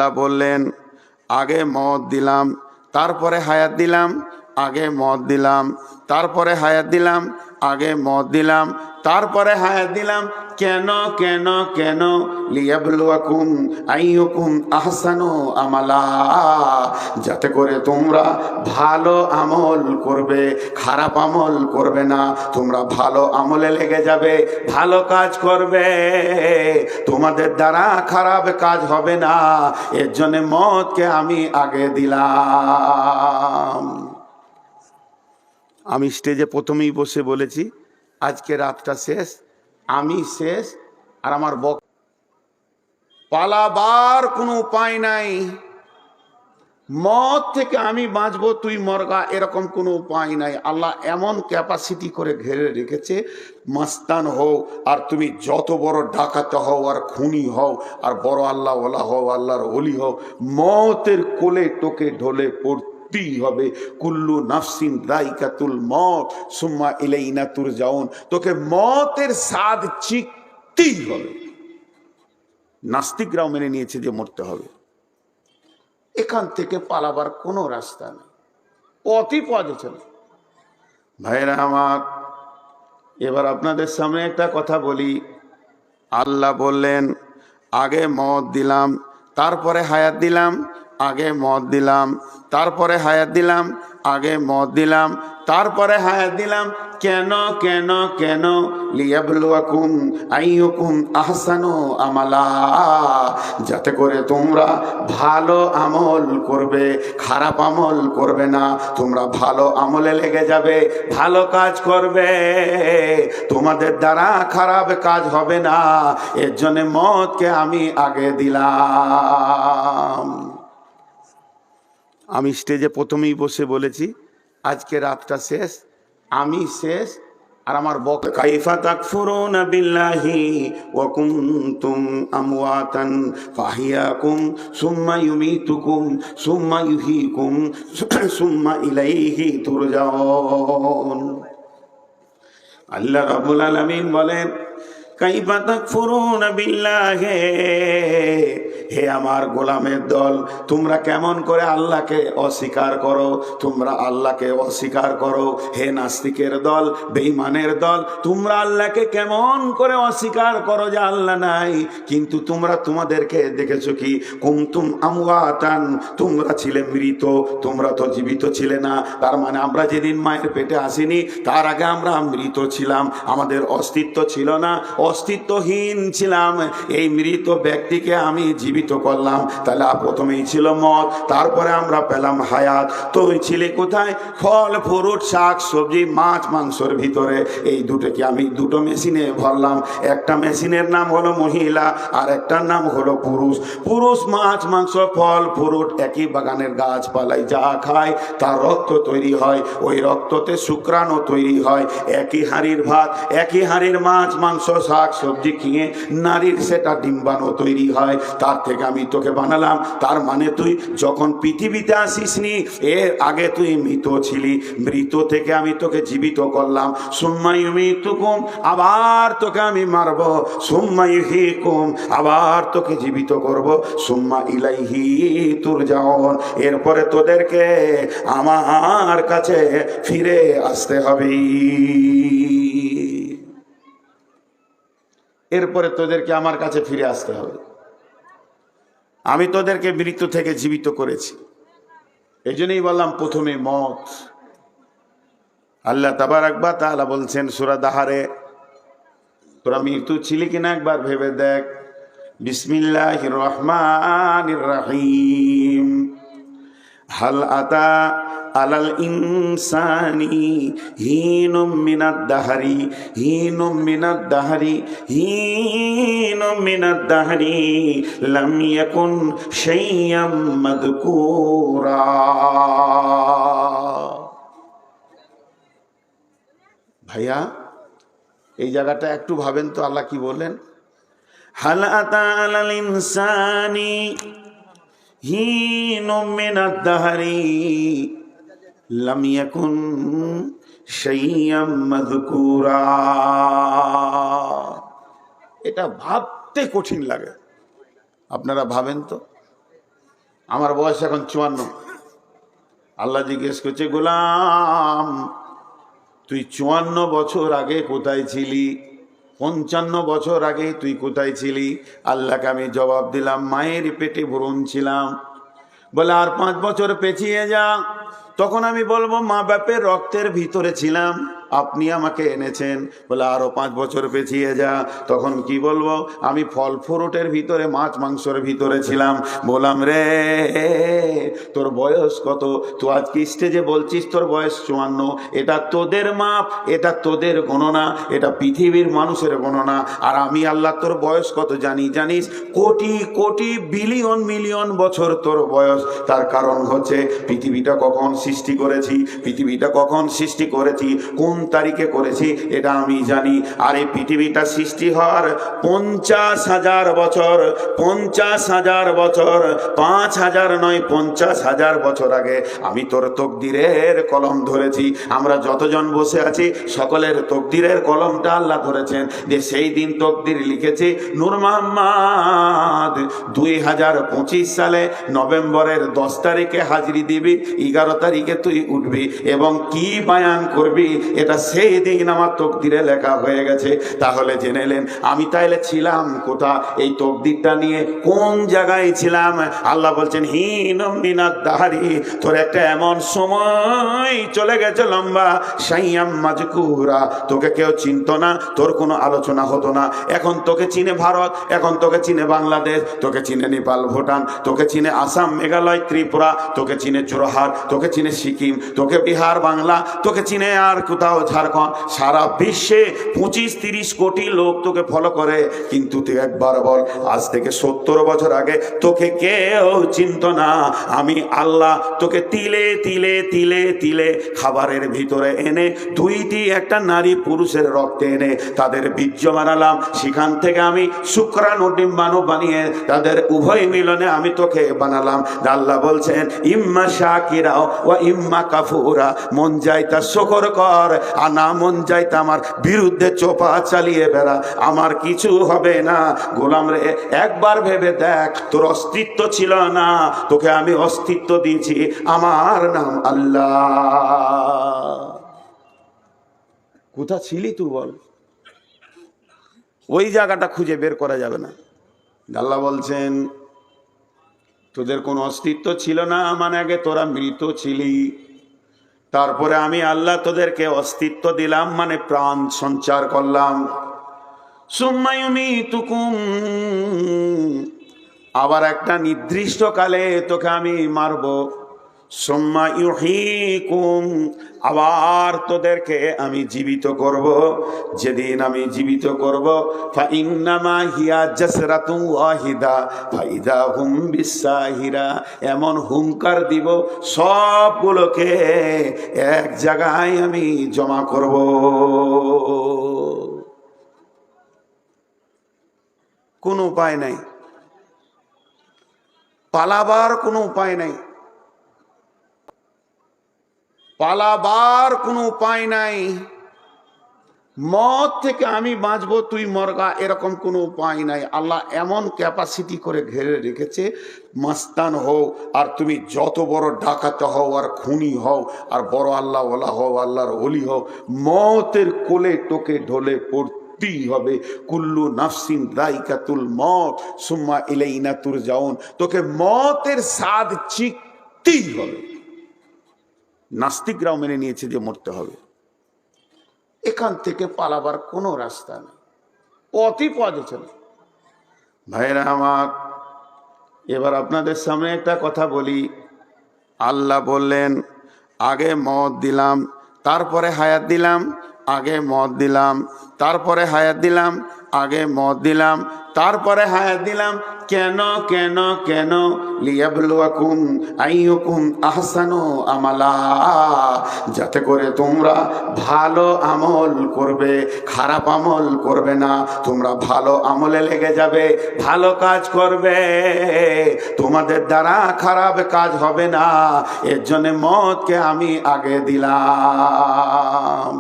আল্লাহ বললেন, আগে মত দিলাম, তারপরে হায়াত দিলাম, আগে মত দিলাম, তারপরে হায়াত দিলাম, আগে মত দিলাম, তারপরে হায়াত দিলাম। কেন কেন কেন? লিয়াবলুয়াকুম আইয়ুকুম আহসানু আমালা, যাতে করে তোমরা ভালো আমল করবে, খারাপ আমল করবে না। তোমরা ভালো আমলে লেগে যাবে, ভালো কাজ করবে, তোমাদের দ্বারা খারাপ কাজ হবে না। এর জন্য মতকে আমি আগে দিলাম। আমি স্টেজে প্রথমেই বসে বলেছি, আজকে রাতটা শেষ, আমি শেষ, আর আমার পালাবার কোনো উপায় নাই। মত থেকে আমি বাঁচবো, তুই মরগা, এরকম কোনো উপায় নাই। আল্লাহ এমন ক্যাপাসিটি করে ঘেরে রেখেছে, মাস্তান হও আর তুমি যত বড় ডাকাতে হও আর খুনি হও আর বড় আল্লাহ ওলা হও, আল্লাহর ওলি হও, মতের কোলে তোকে ঢলে পড়তেই হবে। কুল্লু নাফসিন যায়কাতুল মত সুম্মা ইলাইনা তুরজাউন, তোকে মতের স্বাদ চিখতেই হবে। নাস্তিকরাও মেনে নিয়েছে যে মরতে হবে, এখান থেকে পালাবার কোনো রাস্তা নেই, পথই পথে চলে। ভাইরা আমার, এবার আপনাদের সামনে একটা কথা বলি। আল্লাহ বললেন, আগে মত দিলাম, তারপরে হায়াত দিলাম, আগে মত দিলাম, তারপরে হায়াত দিলাম, আগে মত দিলাম, তারপরে হায়াত দিলাম। কেন কেন কেন? লিয়াবলুয়াকুম আইয়ুকুম আহসানু আমালা, যাতে করে তোমরা ভালো আমল করবে, খারাপ আমল করবে না। তোমরা ভালো আমলে লেগে যাবে, ভালো কাজ করবে, তোমাদের দ্বারা খারাপ কাজ হবে না। এর জন্য মতকে আমি আগে দিলাম। আমি স্টেজে প্রথমেই বসে বলেছি, আজকে রাতটা শেষ, আমি শেষ, আর আমার কাইফা তাকফুরুনা বিল্লাহি ওয়া কুনতুম আমওয়াতান ফাহিয়াকুম সুম্মা ইউমীতুকুম সুম্মা ইউহয়িকুম সুম্মা ইলাইহি তুরজাউন। আল্লাহ রাব্বুল আলামিন বলেন, কাইফা তাকফুরুনা বিল্লাহি, হে আমার গোলামের দল, তোমরা কেমন করে আল্লাহকে অস্বীকার করো, তোমরা আল্লাহকে অস্বীকার করো। হে নাস্তিকের দল, বেঈমানের দল, তোমরা আল্লাহকে কেমন করে অস্বীকার করো যে আল্লাহ নাই। কিন্তু তোমরা তোমাদেরকে দেখেছো কি, কুনতুম আমওয়াতান, তোমরা ছিলে মৃত, তোমরা তো জীবিত ছিলে না। তার মানে আমরা যেদিন মায়ের পেটে আসিনি তার আগে আমরা মৃত ছিলাম, আমাদের অস্তিত্ব ছিল না, অস্তিত্বহীন ছিলাম। এই মৃত ব্যক্তিকে আমি জীবিত করলাম, তাহলে প্রথমেই ছিল মত, তারপরে আমরা পেলাম হায়াত। তুই ছিলে কোথায়? ফল ফ্রুট, শাক সবজি, মাছ মাংসর ভিতরে। এই দুটোকে আমি দুটো মেশিনে ভরলাম। একটা মেশিনের নাম হলো মহিলা, আর একটার নাম হলো পুরুষ। পুরুষ মাছ মাংস ফল ফ্রুট একই বাগানের গাছপালায় যা খায় তার রক্ত তৈরি হয়, ওই রক্ততে শুক্রাণু তৈরি হয়। একই হাঁড়ির ভাত, একই হাঁড়ির মাছ মাংস শাক সবজি খেয়ে নারীর সেটা ডিম্বাণু তৈরি হয়। তার থেকে আমি তোকে বানালাম। তার মানে তুই যখন পৃথিবীতে আসিসনি, এর আগে তুই মৃত ছিলি, মৃত থেকে আমি তোকে জীবিত করলাম। সুম্মা ইউমীতুকুম, আবার তোকে আমি মারব। সুম্মা ইউহয়িকুম, আবার তোকে জীবিত করব। সুম্মা ইলাইহি তুরজাউন, এরপরে তোদেরকে আমার কাছে ফিরে আসতে হবে। এরপরে তোদেরকে আমার কাছে ফিরে আসতে হবে। আমি তোদেরকে মৃত্যু থেকে জীবিত করেছি। এই জন্যই বললাম প্রথমে মত। আল্লাহ তাবারাক ওয়া তাআলা বলছেন সূরা দাহারে, তোরা মৃত্যু ছিলি কিনা একবার ভেবে দেখ। বিসমিল্লাহির রহমানির রহিম। হাল আতা আলাল ইনসানি হিনুম মিনাদ দাহরি, হিনুম মিনাদ দাহরি, হিনুম মিনাদ দাহরি লাম ইয়াকুন শাইয়াম মাযকুরা। ভাইয়া, এই জায়গাটা একটু ভাবেন তো, আল্লাহ কি বললেন? হাল আতা আলাল ইনসানি হিনুম মিনাদ দাহরি লাম ইয়াকুন শাইয়াম মাযকুরা। এটা ভাবতে কঠিন লাগে, আপনারা ভাবেন তো। আমার বয়স এখন 54। আল্লাহ জিজ্ঞেস করছে, গোলাম তুই 54 বছর আগে কোথায় ছিলি? 55 বছর আগে তুই কোথায় ছিলি? আল্লাহকে আমি জবাব দিলাম, মায়ের পেটে ভ্রূণ ছিলাম। বলে আর 5 বছর পেছিয়ে যা, তখন আমি বলবো মা বাপের রক্তের ভিতরে ছিলাম, আপনি আমাকে এনেছেন। বলে আরো 5 বছর পেছিয়ে যা, তখন কি বলবো? আমি ফল ফ্রুটের ভিতরে, মাছ মাংসের ভিতরে ছিলাম। বললাম রে তোর বয়স কত? তুই আজকে স্টেজে বলছিস তোর বয়স 54। এটা তোদের মাপ, এটা তোদের গণনা, এটা পৃথিবীর মানুষের গণনা। আর আমি আল্লাহ তোর বয়স কত জানি? জানিস? কোটি কোটি বিলিয়ন মিলিয়ন বছর তোর বয়স। তার কারণ হচ্ছে পৃথিবীটা কখন সৃষ্টি করেছি, পৃথিবীটা কখন সৃষ্টি করেছি, কোন তারিখে করেছি, এটা আমি জানি। আর এই পৃথিবীটা সৃষ্টি হওয়ার 50,000 বছর, 50,000 বছর, 5,000 নয়, 50,000 বছর আগে আমি তোর তকদিরের কলম ধরেছি। আমরা যতজন বসে আছি সকলের তকদিরের কলমটা আল্লাহ ধরেছেন, যে সেই দিন তকদির লিখেছি নূর মোহাম্মদ 2025 সালে নভেম্বরের 10 তারিখে হাজিরি দিবি, 11 তারিখে তুই উঠবি এবং কি বায়ান করবি এটা সেই দিন আমার তকদিরে লেখা হয়ে গেছে। তাহলে জেনে নেন আমি তাইলে ছিলাম কোথা? এই তকদিরটা নিয়ে কোন জায়গায় ছিলাম? আল্লাহ বলছেন হিন মিনাদ দাহারি, তোর একটা এমন সময় চলে গেছে লম্বা, সাইয়াম মাজকুরা, তোকে কেউ চিনতো না, তোর কোনো আলোচনা হতো না। এখন তোকে চিনে ভারত, এখন তোকে চিনে বাংলাদেশ, তোকে চিনে নেপাল, ভুটান, তোকে চিনে আসাম, মেঘালয়, ত্রিপুরা, তোকে চিনে জোরহাট, তোকে চিনে সিকিম, তোকে বিহার, বাংলা, তোকে চিনে আর কোথাও ঝাড়খণ্ড। সারা বিশ্বে 25-30 কোটি লোক তোকে ফলো করে। কিন্তু তুই একবার বল, আজ থেকে 70 বছর আগে তোকে কেউ চিনত না। আমি আল্লাহ তোকে তিলে তিলে তিলে তিলে খাবারের ভিতরে এনে, দুইটি একটা নারী পুরুষের রক্তে এনে তাদের বীর্য বানালাম, সেখান থেকে আমি শুক্রাণু ডিম্বাণু বানিয়ে তাদের উভয় মিলনে আমি তোকে বানালাম। আল্লাহ বলছেন ইম্মা শাকিরা ওয়া ইম্মা কাফুরা, মন যায় তা শুকর কর, আর না মন যায় তা আমার বিরুদ্ধে চোপা চালিয়ে বেড়া, আমার কিছু হবে না। গোলাম রে একবার ভেবে দেখ, তোর অস্তিত্ব ছিল না, তোকে আমি অস্তিত্ব দিয়েছি, আমার নাম আল্লাহ। কোথা ছিলি তুই বল? ওই জায়গাটা খুঁজে বের করা যাবে না। আল্লাহ বলছেন তোদের কোনো অস্তিত্ব ছিল না, মানে আগে তোরা মৃত ছিলি, তারপরে আমি আল্লাহ তোদেরকে অস্তিত্ব দিলাম, মানে প্রাণ সঞ্চার করলাম। সুম্মা ইউমীতুকুম, আবার একটা নির্দিষ্ট কালে তোকে আমি মারব। সুম্মা ইউহয়িকুম, আবার তোদেরকে আমি জীবিত করব। যেদিন আমি জীবিত করব, ফাইন্নামা হিয়া জাসরাতুন ওয়াহিদা ফাইদা হুম বিসাহিরা, এমন হুঙ্কার দিব সবগুলোকে এক জায়গায় আমি জমা করব। কোনো উপায় নাই, পালাবার কোনো উপায় নাই, পালাবার কোনো উপায় নাই। মত থেকে আমি বাঁচবো তুই মরগা, এরকম কোনো উপায় নাই। আল্লাহ এমন ক্যাপাসিটি করে ঘিরে রেখেছে, মাস্তান হও আর তুমি যত বড় ডাকাতে হও আর খুনি হও আর বড় আল্লাহ ওলা হও, আল্লাহর ওলি হও, মতের কোলে তোকে ঢলে পড়তেই হবে। কুল্লু নাফসিন যায়কাতুল মউত সুম্মা ইলাইনা তুরজাউন, তোকে মতের স্বাদ চিখতেই হবে। নাস্তিকরাও মেনে নিয়েছে যে মরতে হবে, এখান থেকে পালাবার কোনো রাস্তা নেই, পথই পথ চলে। ভাইরা আমার, এবার আপনাদের সামনে একটা কথা বলি। আল্লাহ বললেন আগে মত দিলাম, তারপরে হায়াত দিলাম, আগে মত দিলাম, তারপরে হায়াত দিলাম, আগে মত দিলাম, তারপরে হায়াত দিলাম। কেন কেন কেন? লিয়াবলুয়াকুম আইয়ুকুম আহসানু আমালা, যাতে করে তোমরা ভালো আমল করবে, খারাপ আমল করবে না। তোমরা ভালো আমলে লেগে যাবে, ভালো কাজ করবে, তোমাদের দ্বারা খারাপ কাজ হবে না। এর জন্য মতকে আমি আগে দিলাম।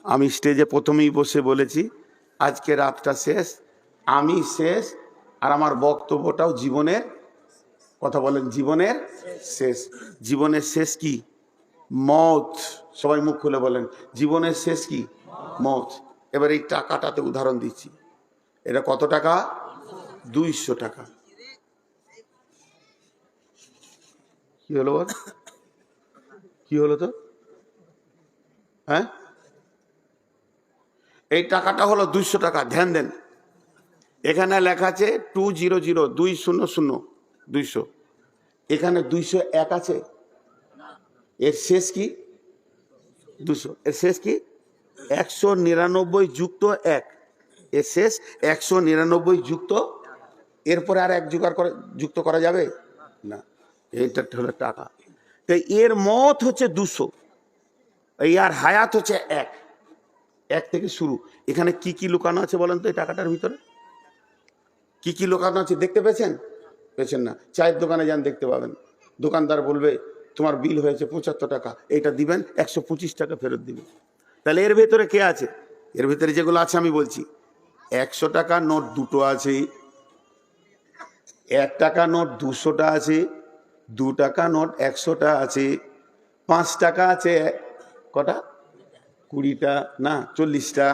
আমি স্টেজে প্রথমেই বসে বলেছি আজকে রাতটা শেষ, আমি শেষ, আর আমার বক্তব্যটাও জীবনের কথা বলেন, জীবনের শেষ। জীবনের শেষ কি? মত। সবাই মুখ খুলে বলেন, জীবনের শেষ কি? মত। এবার এই টাকাটাতে উদাহরণ দিচ্ছি। এটা কত টাকা? 200 টাকা। কি হলো বল? কি হলো তো? হ্যাঁ, এই টাকাটা হলো 200 টাকা। ধ্যান দেন, এখানে লেখা আছে 200, 200, 200। এখানে 201 আছে। এর শেষ কি? 200। এর শেষ কি? 199 যুক্ত 1। এর শেষ 199 যুক্ত, এরপরে আর এক যুক্ত করা যাবে না। এইটা হলো টাকা। তাই এর মত হচ্ছে 200, এই আর হায়াত হচ্ছে 1। 1 থেকে শুরু। এখানে কি কি লুকানো আছে বলেন তো? এই টাকাটার ভিতরে কি কি লুকানো আছে দেখতে পেয়েছেন? পেয়েছেন না? চায়ের দোকানে যান, দেখতে পাবেন। দোকানদার বলবে তোমার বিল হয়েছে 75 টাকা, এইটা দিবেন, 125 টাকা ফেরত দিবেন। তাহলে এর ভেতরে কে আছে? এর ভেতরে যেগুলো আছে আমি বলছি। 100 টাকা নোট দুটো আছে, 1 টাকা নোট 200টা আছে, 2 টাকা নোট 100টা আছে, 5 টাকা আছে কটা? 20টা না 40টা।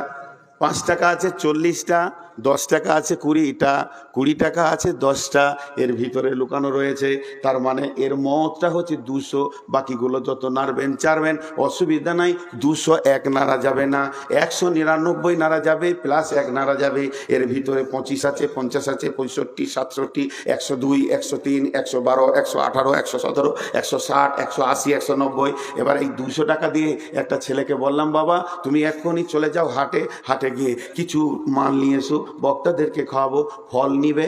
5 টাকা আছে 40টা, 10 টাকা আছে 20টা, 20 টাকা আছে 10টা। এর ভিতরে লুকানো রয়েছে। তার মানে এর মতটা হচ্ছে 200। বাকিগুলো যত নাড়বেন চাড়বেন অসুবিধা নাই। 201 নাড়া যাবে না, 199 নাড়া যাবে, প্লাস 1 নাড়া যাবে। এর ভিতরে 25 আছে, 50 আছে, 65, 67, 102, 103, 112, 118, 117, 160, 180, 190। এবার এই 200 টাকা দিয়ে একটা ছেলেকে বললাম, বাবা তুমি এক্ষুনি চলে যাও হাটে, হাটে গিয়ে কিছু মাল নিয়ে এসো, বক্তাদেরকে খাওয়াবো। ফল নিবে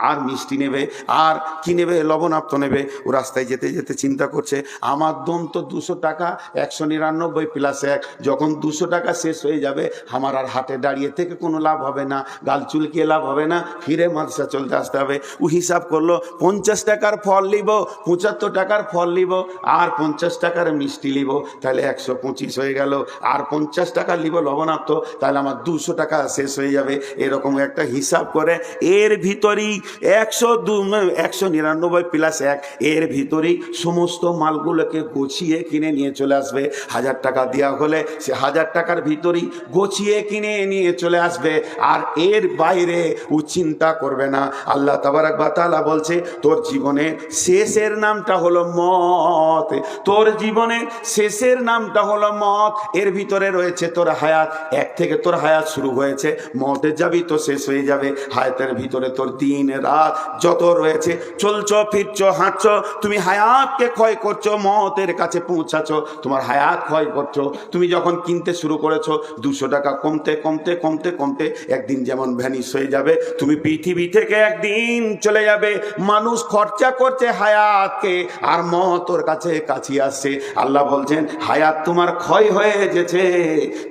আর মিষ্টি নেবে, আর কি নেবে? লবণাক্ত নেবে। ও রাস্তায় যেতে যেতে চিন্তা করছে, আমার দম তো 200 টাকা, 199 প্লাস 1। যখন 200 টাকা শেষ হয়ে যাবে, আমার আর হাটে দাঁড়িয়ে থেকে কোনো লাভ হবে না, গাল চুলকিয়ে লাভ হবে না, ফিরে মাদ্রাসা চলতে আসতে হবে। ও হিসাব করলো 50 টাকার ফল নিব, 75 টাকার ফল নিব, আর 50 টাকার মিষ্টি নিব, তাহলে 125 হয়ে গেল। আর 50 টাকা নিব লবণাক্ত, তাহলে আমার 200 টাকা শেষ হয়ে যাবে। এরকম একটা হিসাব করে এর ভিতরেই 199 প্লাস 1, এর ভিতরেই সমস্ত মালগুলোকে গুছিয়ে কিনে নিয়ে চলে আসবে। 1000 টাকা দেওয়া হলে সে 1000 টাকার ভিতরেই গুছিয়ে কিনে নিয়ে চলে আসবে। আর এর বাইরে ও চিন্তা করবে না। আল্লাহ তাবারাক ওয়া তাআলা বলছে, তোর জীবনে শেষের নামটা হলো মত। তোর জীবনে শেষের নামটা হলো মত। এর ভিতরে রয়েছে তোর হায়াত। 1 থেকে তোর হায়াত শুরু হয়েছে, মতে যাবি তো শেষ হয়ে যাবে। হায়াতের ভিতরে তোর দিন রাত যত রয়েছে, চলছো ফিরছো হাঁটছো, তুমি হায়াতকে ক্ষয় করছো, মতের কাছে পৌঁছাছো, তোমার হায়াত ক্ষয় করছো। তুমি যখন কিনতে শুরু করেছো, 200 টাকা কমতে কমতে কমতে কমতে একদিন যেমন ভ্যানিশ হয়ে যাবে, তুমি পৃথিবী থেকে একদিন চলে যাবে। মানুষ খরচা করছে হায়াতকে, আর মত ওর কাছে কাছে আসছে। আল্লাহ বলছেন, হায়াত তোমার ক্ষয় হয়ে গেছে,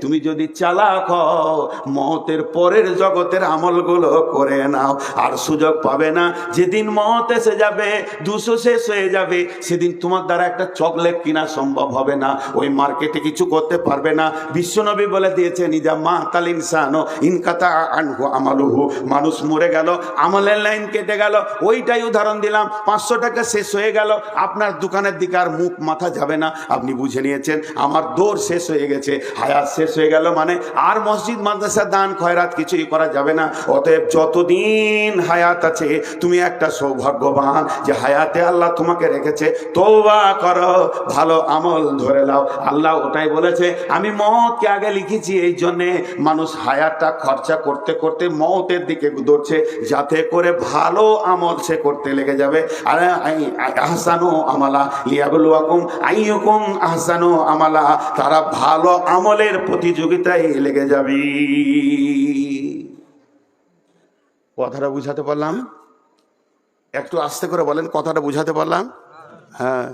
তুমি যদি চালাক হও, মতের পরের জগতের আমলগুলো করে নাও, আর সুযোগ পাবে না। যেদিন মত এসে যাবে, 200 শেষ হয়ে যাবে, সেদিন তোমার দ্বারা একটা চকলেট কিনা সম্ভব হবে না, ওই মার্কেটে কিছু করতে পারবে না। বিশ্বনবী বলে দিয়েছেন, ইজা মাতাল ইনসানু ইনকাতা আনহু আমালুহু, মানুষ মরে গেল, আমলের লাইন কেটে গেল। ওইটাই উদাহরণ দিলাম। 500 টাকা শেষ হয়ে গেল, আপনার দোকানের দিকে আর মুখ মাথা যাবে না। আপনি বুঝে নিয়েছেন আমার দৌড় শেষ হয়ে গেছে, হায়াত শেষ হয়ে গেল, মানে আর মসজিদ মাদ্রাসা দান খয়রাত কিছুই করা যাবে না। অতএব যতদিন হায়াত আছে, তুমি একটা সৌভাগ্যবান যে হায়াতে আল্লাহ তোমাকে রেখেছে। তওবা করো, ভালো আমল ধরে নাও। আল্লাহ ওটাই বলেছে, আমি মওতকে আগে লিখেছি, এই জন্যে মানুষ হায়াতটা খরচা করতে করতে মওতের দিকে দৌড়ছে, যাতে করে ভালো আমল সে করতে লেগে যাবে। আর আহসানু আমালা লিয়াবলুয়াকুম আইয়ুকুম আহসানু আমালা, তারা ভালো আমলের প্রতিযোগিতায় লেগে যাবে। কথাটা বুঝাতে পারলাম? একটু আস্তে করে বলেন, কথাটা বুঝাতে পারলাম? হ্যাঁ।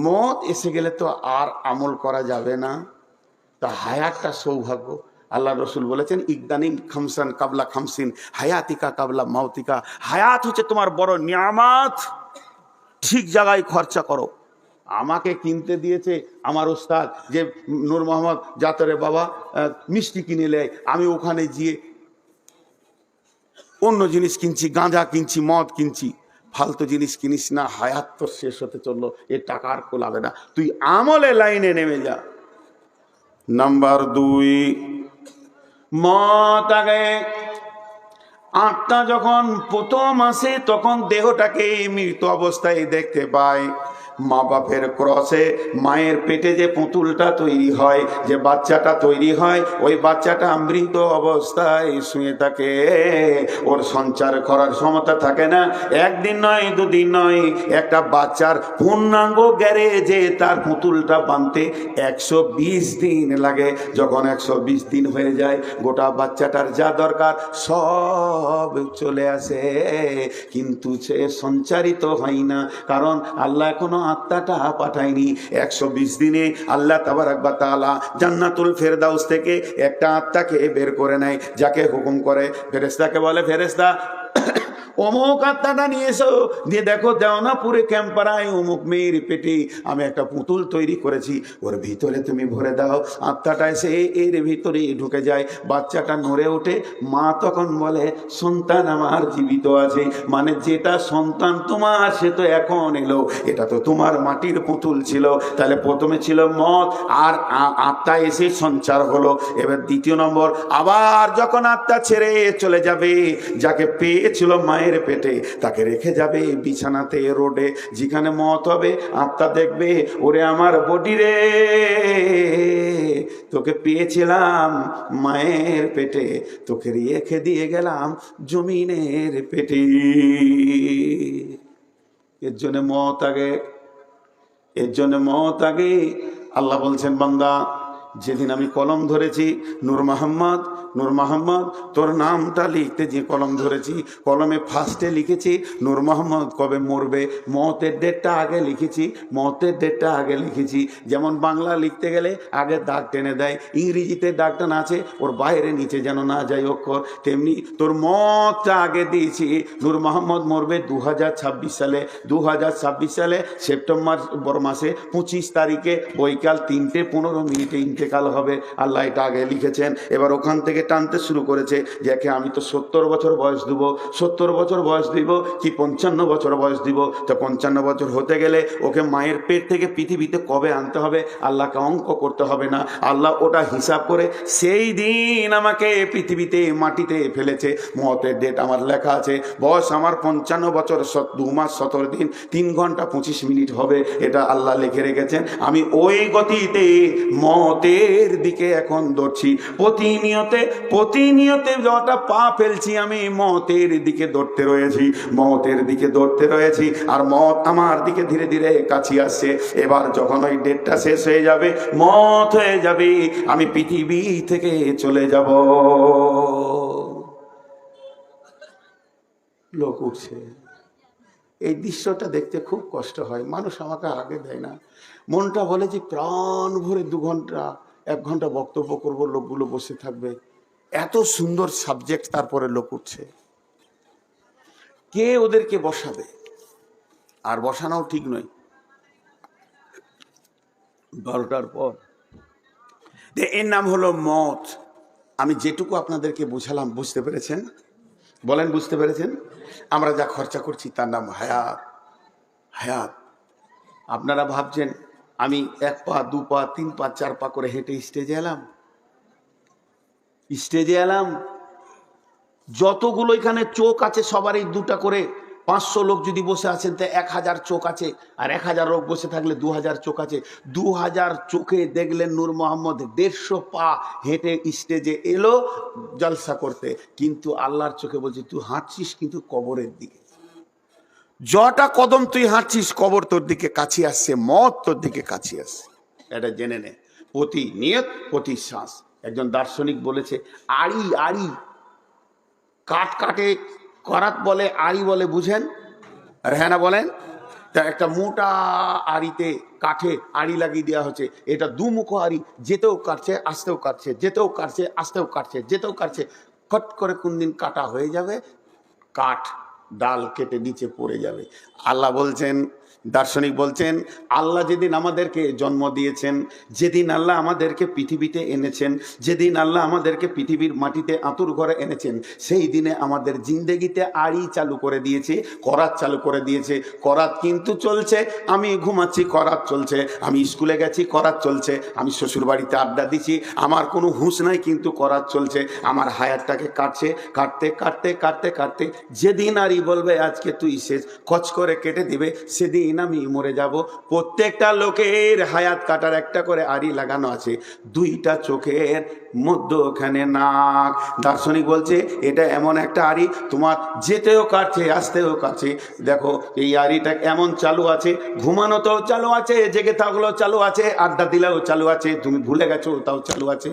মত এসে গেলে তো আর আমল করা যাবে না। তা হায়াতটা সৌভাগ্য। আল্লাহ রসুল বলেছেন, ইকদানিম খামসান কাবলা খামসিন হায়াতিকা কাবলা মাউতিকা। হায়াত হচ্ছে তোমার বড় নিয়ামত, ঠিক জায়গায় খরচা করো। আমাকে কিনতে দিয়েছে আমার ওস্তাদ, যে নূর মোহাম্মদ জাতরে বাবা মিষ্টি কিনে নেয়, আমি ওখানে গিয়ে অন্য জিনিস কিনছি, গাঁজা কিনছি, মদ কিনছি। ফালতু জিনিস কিনিস না, হায়াত তোর শেষ হতে চললো, এ টাকা আর কোলাবে না, তুই আমলে লাইনে নেমে যা। নাম্বার 2, মত আগে। আত্মা যখন প্রথম আসে তখন দেহটাকে মৃত অবস্থায় দেখতে পায়। মা বাপের ক্রসে মায়ের পেটে যে পুতুলটা তৈরি হয়, যে বাচ্চাটা তৈরি হয়, ওই বাচ্চাটা মৃত অবস্থায় শুয়ে থাকে, ওর সঞ্চার করার ক্ষমতা থাকে না। একদিন নয়, দুদিন নয়, একটা বাচ্চার পূর্ণাঙ্গ গ্যারেজে তার পুতুলটা বানতে 120 দিন লাগে। যখন 120 দিন হয়ে যায়, গোটা বাচ্চাটার যা দরকার সব চলে আসে, কিন্তু সে সঞ্চারিত হয় না, কারণ আল্লাহ এখনো আত্মাটা পাঠায়নি। 120 দিনে আল্লাহ তাবারক ওয়া তাআলা জান্নাতুল ফেরদাউস থেকে একটা আত্মাকে বের করে নেয়, যাকে হুকুম করে ফেরেশতাকে বলে, ফেরেশতা অমুক আত্মাটা নিয়ে এসো, দিয়ে দেখো দেওয়ানাপুরে ক্যাম্পারায় অমুক মেয়ের পেটে আমি একটা পুতুল তৈরি করেছি, ওর ভিতরে তুমি ভরে দাও। আত্মাটা এসে এর ভিতরে ঢুকে যায়, বাচ্চাটা নড়ে ওঠে। মা তখন বলে, সন্তান আমার জীবিত আছে, মানে যেটা সন্তান তোমার সে তো এখন এলো, এটা তো তোমার মাটির পুতুল ছিল। তাহলে প্রথমে ছিল মত, আর আত্মা এসে সঞ্চার হলো। এবার দ্বিতীয় নম্বর, আবার যখন আত্মা ছেড়ে চলে যাবে, যাকে পেয়েছিল মায়ের পেটে, তাকে রেখে যাবে বিছানাতে, রোডে, যেখানে মত হবে, আত্মা দেখবে, ওরে আমার বডি রে, তোকে পেয়েছিলাম মায়ের পেটে, তোকে রেখে দিয়ে গেলাম জমিনের পেটে। এর জন্য মত আগে, এর জন্য মত আগে। আল্লাহ বলছেন, বান্দা, যেদিন আমি কলম ধরেছি, নূর মোহাম্মদ, নূর মোহাম্মদ, তোর নামটা লিখতে যে কলম ধরেছি, কলমে ফার্স্টে লিখেছি নূর মোহাম্মদ কবে মরবে, মতের ডেটটা আগে লিখেছি, মতের ডেটটা আগে লিখেছি। যেমন বাংলা লিখতে গেলে আগে দাগ টেনে দেয়, ইংরেজিতে দাগ টানা আছে, ওর বাইরে নিচে যেন না যায় অক্ষর, তেমনি তোর মতটা আগে দিয়েছি। নূর মোহাম্মদ মরবে 2026 সালে, 2026 সালে সেপ্টেম্বর মাসে 25 তারিখে বৈকাল 3:15 ইন্তেকাল হবে। আল্লাহ এটা আগে লিখেছেন। এবার ওখান থেকে টানতে শুরু করেছে, যাকে আমি তো 70 বছর বয়স দিব, 70 বছর বয়স দিব কি 55 বছর বয়স দিব, তো 55 বছর হতে গেলে ওকে মায়ের পেট থেকে পৃথিবীতে কবে আনতে হবে, আল্লাহকে অঙ্ক করতে হবে না, আল্লাহ ওটা হিসাব করে সেই দিন আমাকে পৃথিবীতে মাটিতে ফেলেছে। মতের ডেট আমার লেখা আছে, বয়স আমার 55 বছর 2 মাস 17 দিন 3 ঘন্টা 25 মিনিট হবে, এটা আল্লাহ লিখে রেখেছেন। আমি ওই গতিতে মতের দিকে এখন দৌড়ছি, প্রতিনিয়তে যটা পা ফেলছি আমি মতের দিকে দৌড়তে রয়েছি, মতের দিকে দৌড়তে রয়েছি, আর মত আমার দিকে ধীরে ধীরে কাছে আসছে। এবার যখন ওই ডেটটা শেষ হয়ে যাবে, মত হয়ে যাবে, আমি পৃথিবী থেকে চলে যাব। লোক উঠছে, এই দৃশ্যটা দেখতে খুব কষ্ট হয়, মানুষ আমাকে আগে দেয় না। মনটা বলে যে প্রাণ ভরে 2 ঘন্টা 1 ঘন্টা বক্তব্য করব, লোকগুলো বসে থাকবে, এত সুন্দর সাবজেক্ট, তারপরে লোক উঠছে। কে ওদেরকে বসাবে? আর বসানোও ঠিক নয় 12টার পর। এর নাম হলো মত। আমি যেটুকু আপনাদেরকে বুঝালাম, বুঝতে পেরেছেন? বলেন, বুঝতে পেরেছেন? আমরা যা খরচা করছি তার নাম হায়াত। হায়াত। আপনারা ভাবছেন আমি 1 পা 2 পা 3 পা 4 পা করে হেঁটে স্টেজে এলাম। যতগুলো এখানে চোখ আছে সবারই 2টা করে, 500 লোক যদি বসে আছেন তো 1000 চোখ আছে, আর 1000 লোক বসে থাকলে 2000 চোখ আছে। 2000 চোখে দেখলেন নূর মোহাম্মদ 150 পা হেঁটে স্টেজে এলো জলসা করতে, কিন্তু আল্লাহর চোখে বলছে তুই হাঁটছিস কিন্তু কবরের দিকে, যটা কদম তুই হাঁটছিস কবর তোর দিকে কাছে আসছে, মত তোর দিকে কাছে আসছে। এটা জেনে নে, প্রতি নিয়ত প্রতি শ্বাস। একজন দার্শনিক বলেছে, আড়ি কাটে করাত বলে, আড়ি বলে, বুঝেন? আর হ্যাঁ না বলেন? তা একটা মোটা আড়িতে কাঠে আড়ি লাগিয়ে দেওয়া হচ্ছে, এটা 2 মুখ আড়ি, যেতেও কাটছে আসতেও কাটছে, যেতেও কাটছে আসতেও কাটছে, যেতেও কাটছে। ফট করে কোন দিন কাটা হয়ে যাবে, কাঠ ডাল কেটে নিচে পড়ে যাবে। আল্লাহ বলছেন দার্শনিক বলছেন আল্লাহ যেদিন আমাদেরকে জন্ম দিয়েছেন, যেদিন আল্লাহ আমাদেরকে পৃথিবীতে এনেছেন, যেদিন আল্লাহ আমাদেরকে পৃথিবীর মাটিতে আঁতুর ঘরে এনেছেন, সেই দিনে আমাদের জিন্দেগিতে আড়ি চালু করে দিয়েছে, করাত চালু করে দিয়েছে। করাত কিন্তু চলছে, আমি ঘুমাচ্ছি করাত চলছে, আমি স্কুলে গেছি করাত চলছে, আমি শ্বশুর বাড়িতে আড্ডা দিচ্ছি, আমার কোনো হুঁশ নাই কিন্তু করাত চলছে। আমার হায়াতটাকে কাটছে, কাটতে কাটতে কাটতে কাটতে যেদিন আড়ি বলবে আজকে তুই শেষ, কচ করে কেটে দিবে, সেদিন আমি মরে যাব। প্রত্যেকটা লোকের হায়াত কাটার একটা করে আড়ি লাগানো আছে, দুইটা চোখের মধ্যখানে নাক। দার্শনিক বলছে এটা এমন একটা আড়ি, তোমার যেতেও কাটছে আসতেও কাটছে। দেখো এই আড়িটা এমন চালু আছে, ঘুমানোতেও চালু আছে, জেগে থাকলেও চালু আছে, আড্ডা দিলেও চালু আছে, তুমি ভুলে গেছো তাও চালু আছে।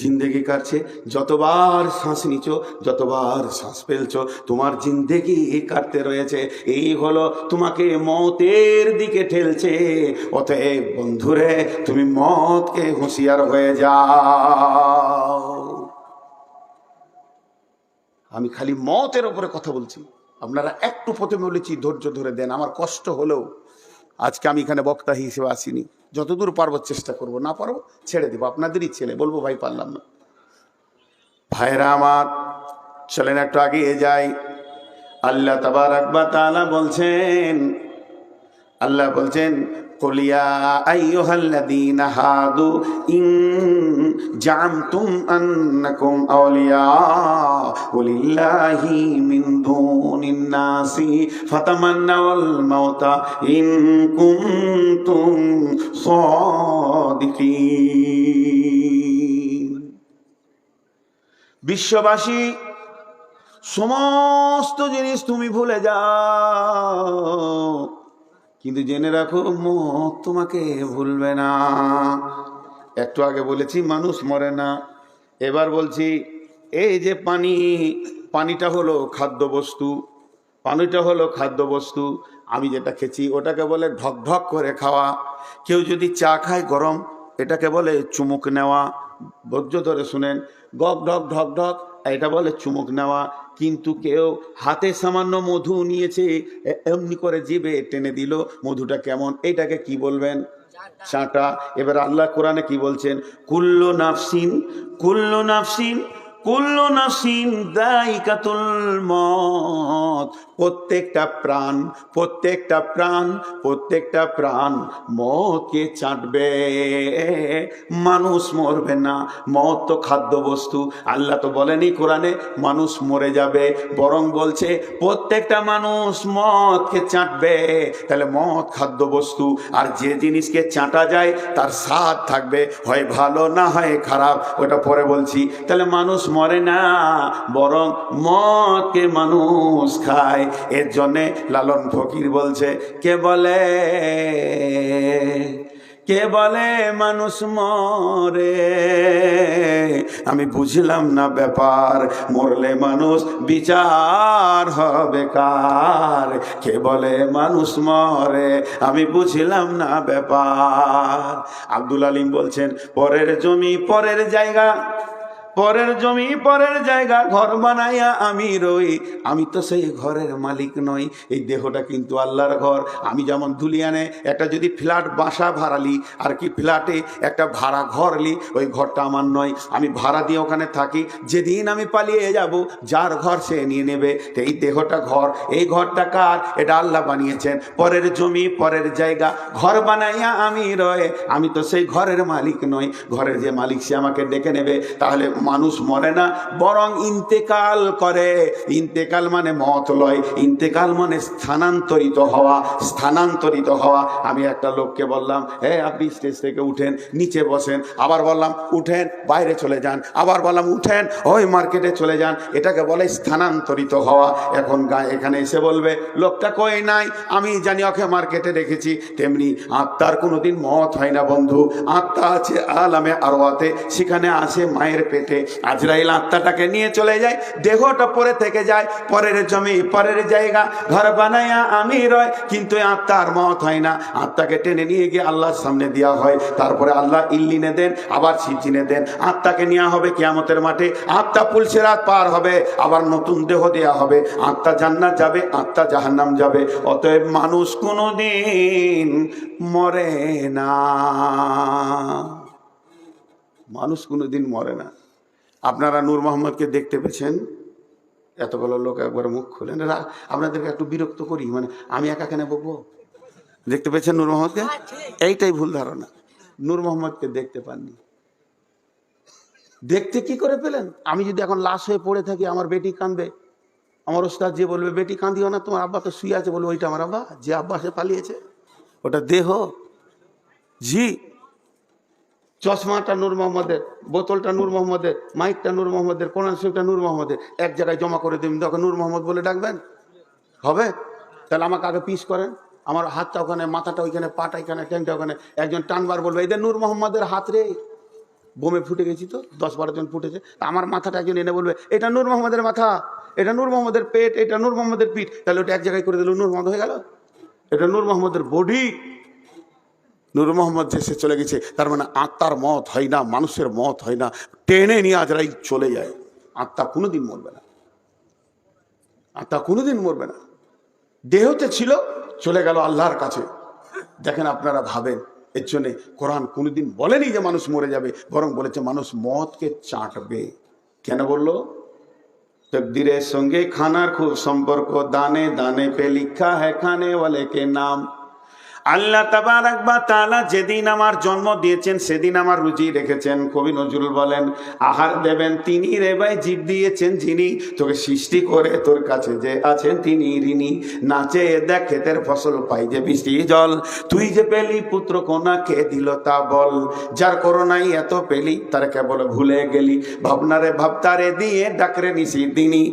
জিন্দেগি কাটছে, যতবার শ্বাস নিছো, যতবার শ্বাস ফেলছো, তোমার জিন্দেগি কাটতে রয়েছে। এই হলো তোমাকে মতের দিকে ঠেলছে। অতএব বন্ধুরে, তুমি মতকে হুঁশিয়ার হয়ে যাও। আমি খালি মতের ওপরে কথা বলছি, আপনারা একটু প্রথমে বলেছি ধৈর্য ধরে দেন। আমার কষ্ট হলেও আজকে আমি এখানে বক্তা হিসেবে আসিনি, যতদূর পারবো চেষ্টা করব, না পারবো ছেড়ে দেবো, আপনাদেরই ছেলে, বলবো ভাই পারলাম না। ভাইরা আমার, চলেন একটু এগিয়ে যাই। আল্লাহ তাবারাক ওয়া তাআলা বলছেন, আল্লাহ বলছেন কুল ইয়া আইয়ুহাল্লাযীনা হাদু ইন জাআমতুম আন্নাকুম আউলিয়াউ লিল্লাহি মিন দুনিন নাসি ফাতামান্নাউল মাউতা ইন কুনতুম সাদিকিন। বিশ্ববাসী, সমস্ত জিনিস তুমি ভুলে যাও, কিন্তু জেনে রাখো মত তোমাকে ভুলবে না। একটু আগে বলেছি মানুষ মরে না, এবার বলছি এই যে পানি, পানিটা হলো খাদ্যবস্তু, পানিটা হলো খাদ্যবস্তু। আমি যেটা খেছি ওটাকে বলে ঢক ঢক করে খাওয়া। কেউ যদি চা খায় গরম, এটাকে বলে চুমুক নেওয়া। ধৈর্য ধরে শুনেন, গক ঢক ঢক ঢক, এটা বলে চুমুক নেওয়া। কিন্তু কেউ হাতে সামান্য মধু নিয়েছে, এমনি করে জিভে টেনে দিল, মধুটা কেমন, এইটাকে কি বলবেন? চাটা। এবার আল্লাহ কোরআনে কি বলছেন? কুল্লু নাফসিন, কুল্লু নাফসিন, কুল্লু নাফসিন যায়িকাতুল মউত। প্রত্যেকটা প্রাণ, প্রত্যেকটা প্রাণ, প্রত্যেকটা প্রাণ মৌতকে চাটবে। মানুষ মরবে না, মৌত তো খাদ্য বস্তু। আল্লাহ তো বলেনি কোরআনে মানুষ মরে যাবে, বরং বলছে প্রত্যেকটা মানুষ মৌতকে চাটবে। তাহলে মৌত খাদ্য বস্তু, আর যে জিনিসকে চাটা যায় তার স্বাদ থাকবে, হয় ভালো না হয় খারাপ, ওটা পরে বলছি। তাহলে মানুষ মরে না, বরং মদকে মানুষ খায়। এর জন্যে লালন ফকির বলছে, কে বলে, কে বলে মানুষ মরে, আমি বুঝলাম না ব্যাপার, মরলে মানুষ বিচার হবে কার। কে বলে মানুষ মরে, আমি বুঝলাম না ব্যাপার। আব্দুল আলিম বলছেন, পরের জমি পরের জায়গা, পরের জমি পরের জায়গা, ঘর বানাইয়া আমি রই, আমি তো সেই ঘরের মালিক নই। এই দেহটা কিন্তু আল্লাহর ঘর। আমি যেমন ধুলিয়ানে একটা যদি ফ্ল্যাট বাসা ভাড়ালি, আর কি ফ্ল্যাটে একটা ভাড়া ঘর লি, ওই ঘরটা আমার নয়, আমি ভাড়া দিয়ে ওখানে থাকি। যেদিন আমি পালিয়ে যাব, যার ঘর সে নিয়ে নেবে। তো এই দেহটা ঘর, এই ঘরটা কার? এটা আল্লাহ বানিয়েছেন। পরের জমি পরের জায়গা, ঘর বানাইয়া আমি রই, আমি তো সেই ঘরের মালিক নই। ঘরের যে মালিক সে আমাকে ডেকে নেবে। তাহলে মানুষ মরে না, বরং ইন্তেকাল করে। ইন্তেকাল মানে মত লয়, ইন্তেকাল মানে স্থানান্তরিত হওয়া, স্থানান্তরিত হওয়া। আমি একটা লোককে বললাম, আপনি স্টেজ থেকে উঠেন, নিচে বসেন। আবার বললাম উঠেন, বাইরে চলে যান। আবার বললাম উঠেন, ওই মার্কেটে চলে যান। এটাকে বলে স্থানান্তরিত হওয়া। এখন এখানে এসে বলবে লোকটা কই নাই, আমি জানি ওকে মার্কেটে রেখেছি। তেমনি আত্মার কোনোদিন মত হয় না বন্ধু। আত্মা আছে আলামে আরওয়াতে, সেখানে আসে মায়ের পেটে কেটে আজরাইল আত্মাটাকে নিয়ে চলে যায়, দেহটা পরে থেকে যায়, পরের জমি পরের জায়গা ঘর বানায়া আমি রয়, কিন্তু আত্মার মত হয় না। আত্মাকে টেনে নিয়ে গিয়ে আল্লাহর সামনে দেওয়া হয়, তারপরে আল্লাহ ইল্লিনে দেন, আবার সিজিনে দেন। আত্মাকে নেওয়া হবে কিয়ামতের মাঠে, আত্মা পুলসিরাত পার হবে, আবার নতুন দেহ দেয়া হবে। আত্মা জান্নাত যাবে, আত্মা জাহান্নাম যাবে। অতএব মানুষ কোনোদিন মরে না, মানুষ কোনোদিন মরে না। আপনারা নূর মোহাম্মদকে দেখতে পেয়েছেন, এতগুলো লোক একবার মুখ খুলেন, আপনাদেরকে একটু বিরক্ত করি, মানে আমি একা কেন বলবো? দেখতে পেয়েছেন নূর মোহাম্মদকে? এইটাই ভুল ধারণা, নূর মোহাম্মদকে দেখতে পাননি। দেখতে কি করে পেলেন? আমি যদি এখন লাশ হয়ে পড়ে থাকি, আমার বেটি কাঁদবে, আমার ওস্তাদ যে বলবে বেটি কাঁদিও না, তোমার আব্বা তো শুয়ে আছে, বলবো ওইটা আমার আব্বা, যে আব্বা সে পালিয়েছে, ওটা দেহ। জি, চশমাটা নূর মোহাম্মদের, বোতলটা নূর মোহাম্মদের, মাইকটা নূর মোহাম্মদের, কোরআন শরীফটা নূর মোহাম্মদের, এক জায়গায় জমা করে দেবেন, তখন নূর মোহাম্মদ বলে ডাকবেন হবে? তাহলে আমাকে আগে পিস করেন, আমার হাতটা ওখানে, মাথাটা ওইখানে, পাটা এখানে, ট্যাংটা ওখানে, একজন টানবার বলবে এদের নূর মোহাম্মদের হাত রে, বোমে ফুটে গেছি তো, 10-12 জন ফুটেছে, আমার মাথাটা একজন এনে বলবে এটা নূর মোহাম্মদের মাথা, এটা নূর মোহাম্মদের পেট, এটা নূর মোহাম্মদের পিঠ, তাহলে ওটা এক জায়গায় করে দিল, নূর মোহাম্মদ হয়ে গেল। এটা নূর মোহাম্মদের বডি, নূর মোহাম্মদ যে সে চলে গেছে, তার মানে আত্মার মত হয় না, মানুষের মত হয় না, টেনে নিয়ে আজরাইল চলে যায়। আত্মা কোনোদিন মরবে না, আত্মা কোনোদিন মরবে না। দেহতে ছিল, চলে গেল আল্লাহর কাছে। দেখেন আপনারা ভাবেন, এর জন্যে কোরআন কোনোদিন বলেনি যে মানুষ মরে যাবে, বরং বলেছে মানুষ মতকে চাটবে। কেন বললো? তকদিরের সঙ্গে খানার খুব সম্পর্ক, দানে দানে পে লিখা হ্যায় খানে ওয়ালে কে নাম। আল্লাহ তাবারাক ওয়া তাআলা যেদিন আমার জন্ম দিয়েছেন, সেদিন আমার রুজি রেখেছেন। কবি নজরুল বলেন, আহার দেবেন তিনি রে ভাই, জীব দিয়েছেন যিনি, তোকে সৃষ্টি করে তোর কাছে যে আছেন তিনি ঋণী। নাচে দেখ ক্ষেতের ফসল পাই যে বৃষ্টি জল, তুই যে পেলি পুত্র কোনা কে দিল তা বল। যার করোনাই এত পেলি তার কেবল ভুলে গেলি, ভাবনারে ভাবতারে দিয়ে ডাকরে নিশি দিনী।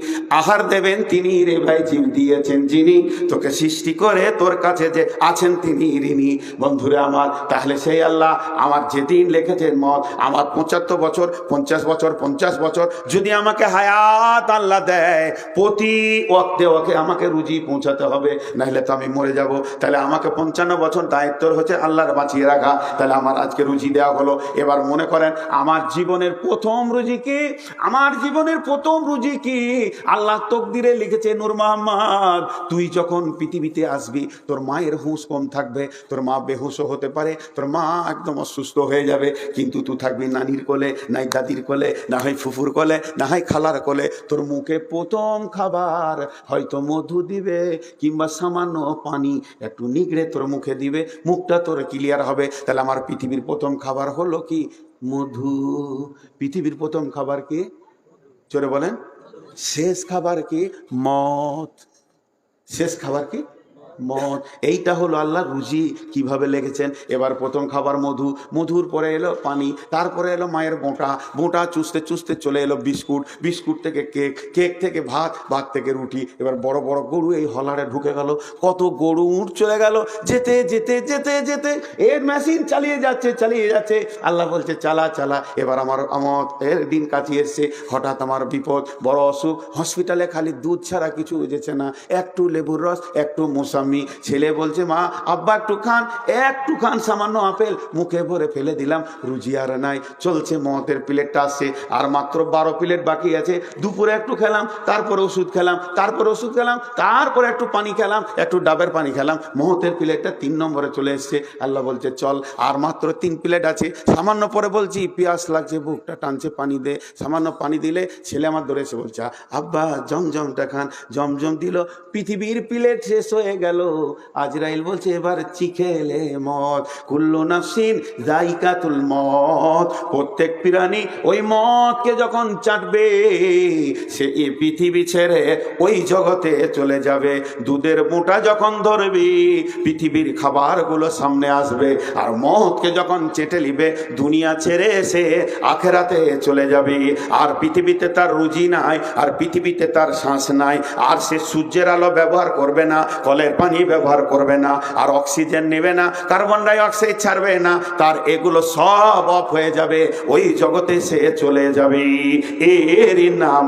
আহার দেবেন তিনি রে ভাই, জীব দিয়েছেন যিনি, তোকে সৃষ্টি করে তোর কাছে যে আছেন তিনি ঋণী। বন্ধুরা আমার, তাহলে সেই আল্লাহ আমার যেদিন লিখেছেন মত, আমার 75 বছর, 50 বছর, 50 বছর যদি আমাকে হায়াত আল্লাহ দেয়, প্রতি ওয়াক্তে ওকে আমাকে রুজি পৌঁছাতে হবে, নাহলে তো আমি মরে যাব। তাহলে আমাকে 55 বছর দায়িত্ব হচ্ছে আল্লাহর বাঁচিয়ে রাখা। তাহলে আমার আজকে রুজি দেওয়া হলো। এবার মনে করেন আমার জীবনের প্রথম রুজি কি? আমার জীবনের প্রথম রুজি কি? আল্লাহ তকদিরে লিখেছে, নূর মোহাম্মদ তুই যখন পৃথিবীতে আসবি, তোর মায়ের হুঁশ কম থাকবে, তোর মা বেহুশও হতে পারে, তোর মা একদম অসুস্থ হয়ে যাবে, কিন্তু তুই থাকবি নানির কোলে, নাই দাদির কোলে, না হয় ফুফুর কোলে, না হয় খালার কোলে। তোর মুখে প্রথম খাবার হয়তো মধু দিবে, কিংবা সামান্য পানি একটু নিগড়ে তোর মুখে দিবে, মুখটা তোর ক্লিয়ার হবে। তাহলে আমার পৃথিবীর প্রথম খাবার হলো কি? মধু। পৃথিবীর প্রথম খাবার কি? জোরে বলেন। শেষ খাবার কি? মদ। শেষ খাবার কি? মদ। এইটা হলো আল্লাহর রুজি কিভাবে লেগেছেন। এবার প্রথম খাবার মধু, মধুর পরে এলো পানি, তারপরে এলো মায়ের বোঁটা, বোঁটা চুষতে চুষতে চলে এলো বিস্কুট, বিস্কুট থেকে কেক, কেক থেকে ভাত, ভাত থেকে রুটি। এবার বড় বড় গরু এই হলারে ঢুকে গেল, কত গরু উঠ চলে গেল, যেতে যেতে যেতে যেতে এর মেশিন চালিয়ে যাচ্ছে চালিয়ে যাচ্ছে। আল্লাহ বলছে চালা চালা। এবার আমার এর দিন কাটিয়ে এসছে, হঠাৎ আমার বিপদ, বড় অসুখ, হসপিটালে খালি দুধ ছাড়া কিছু বুঝেছে না, একটু লেবুর রস, একটু মোসাম্বি। ছেলে বলছে মা আব্বা একটু খান, একটু খান, সামান্য আপেল মুখে ভরে ফেলে দিলাম, রুজি আর নাই। চলছে মদের প্লেটটা আসছে, আর মাত্র 12 প্লেট বাকি আছে। দুপুরে একটু খেলাম, তারপরে ওষুধ খেলাম, তারপরে ওষুধ খেলাম, তারপরে একটু পানি খেলাম, একটু ডাবের পানি খেলাম, মহতের প্লেটটা 3 নম্বরে চলে এসছে। আল্লাহ বলছে চল, আর মাত্র 3 প্লেট আছে। সামান্য পরে বলছি পিয়াস লাগছে, বুকটা টানছে, পানি দে। সামান্য পানি দিলে ছেলে আমার ধরে এসে বলছে আব্বা জমজমটা খান। জমজম দিল, পৃথিবীর প্লেট শেষ হয়ে গেল। আজরাইল বলছে এবার চিখেলে মত, কুল্লু নাফসিন যায়িকাতুল মত। প্রত্যেক প্রাণী ওই মতকে যখন চাটবে, সে এই পৃথিবী ছেড়ে ওই জগতে চলে যাবে। দুধের মোটা যখন ধরবি, পৃথিবীর খাবারগুলো সামনে আসবে, আর মতকে যখন চেটে নিবে, দুনিয়া ছেড়ে এসে আখেরাতে চলে যাবে। আর পৃথিবীতে তার রুজি নাই, আর পৃথিবীতে তার শ্বাস নাই, আর সে সূর্যের আলো ব্যবহার করবে না, কলের পানি ব্যবহার করবে না, আর অক্সিজেন নেবে না, কার্বন ডাই অক্সাইড ছাড়বে না, তার এগুলো সব অফ হয়ে যাবে, ওই জগতে সে চলে যাবে। এরই নাম